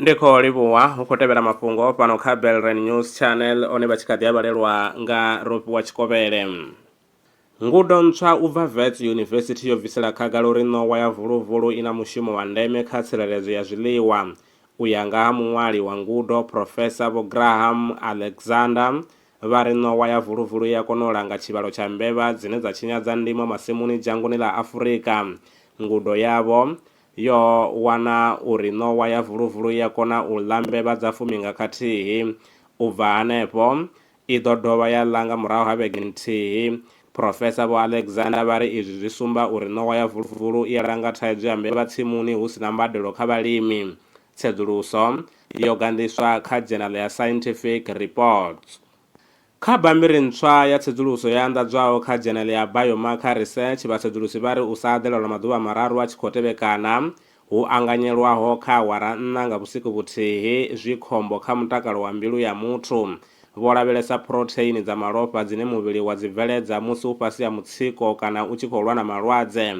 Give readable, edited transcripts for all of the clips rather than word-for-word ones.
Ndiko livhuwa ukotevera mafhungo pano kha Belren News Channel one vhatshikhaḓi avhalelwa nga Ropi wa Tshikovhele. Ngudo ntswa ubva Wits University yo bvisela khagala uri ṋowa ya vuluvulu ina mushumo wa ndeme kha tsireledzo ya zwiḽiwa. U ya nga ha muṅwali wa ngudo Professor Vho Graham Alexander vha ri ṋowa ya vuluvulu ya kona u langa tshivhalo tsha mbevha dzine dza tshinyadza ndimo masimuni dzhangoni ḽa Afurika. Ngudo yavho yo wana uri ṋowa ya vuluvulu ya kona u ḽa mbevha dza 10 nga khathihi. U bva hanefho i ḓo dovha ya ḽa nga murahu ha vhege nthihi. Professor Vho Alexander vha ri izwi zwi sumba uri ṋowa ya vuluvulu i langa thaidzo ya mbevha tsimuni hu sina mbadelo kha vhalimi. Tsedzuluso yo gandiswa kha Journal ya Scientific Reports. Kha bammbiri ntswa ya tsedzuluso ya anḓadzwaho kha Journal ya Biomarker Research, vhatsedzulusi vha ri u sa eḓela lwa maḓuvha mararu a tshi khou tevhekana hu anganyelwaho kha awara 4 nga vhusiku vhuthihi zwi khombo kha mutakalo wa mbilu ya muthu. Vho lavhelesa proteini dza malofha dzine muvhili wa dzi bveledza musi u fhasi ha mutsiko kana u tshi khou lwa na malwadze.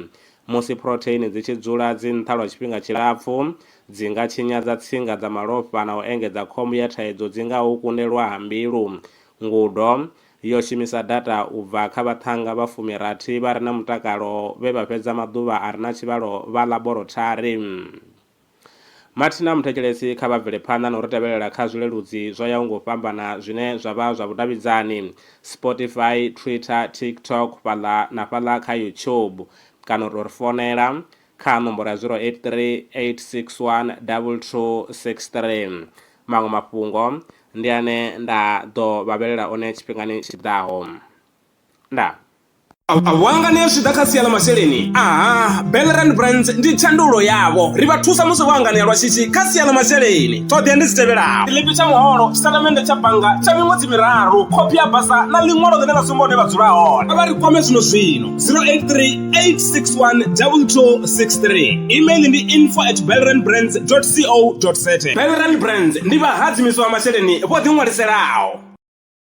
Musi proteini dzi tshi dzula dzi nṱha lwa tshifhinga tshilapfu dzi nga tshinyadza tsinga dza malofha na u engedza khombo ya thaidzo dzi ngaho u kundelwa ha mbilu. Ngudo yo shumisa data u bva kha vhaṱhanga vha 60 vha re na mutakalo vhe vha fhedza maḓuvha a re na tshivhalo vha laboratory. Martina Muthetshelesi kha vha bvele phanḓa na u ri tevhelela kha zwileludzi zwo yaho nga u fhambana zwine zwa vha zwa vhudavhidzani Spotify, Twitter, TikTok na fhaḽa kha YouTube, kana u tou ri fonela kha nomboro ya 083 861 2263. Maṅwe mafhungo ndi ane nda ḓo vhavhelela one tshifhingani tshiḓaho. Ndaa. Awangane zwi ḓa kha sia ḽa masheleni, Belren Brands ndi tshandulo yavho. Ri vha thusa musi vho anganelwa shishi kha sia ḽa masheleni. Ṱhoḓea ndi dzi tevhelaho: ḽipi tsha muholo, tshitatamennde tsha bannga tsha miṅwedzi miraru, khophi ya basa na ḽiṅwalo ḽine ḽa sumba hune vha dzula hone. Vha ri kwame zwino 083 861 2263. Email ndi info@belrenbrands.co.za. Belren Brands ndi vhahadzimiswa wa masheleni vho ḓi ṅwaliselaho.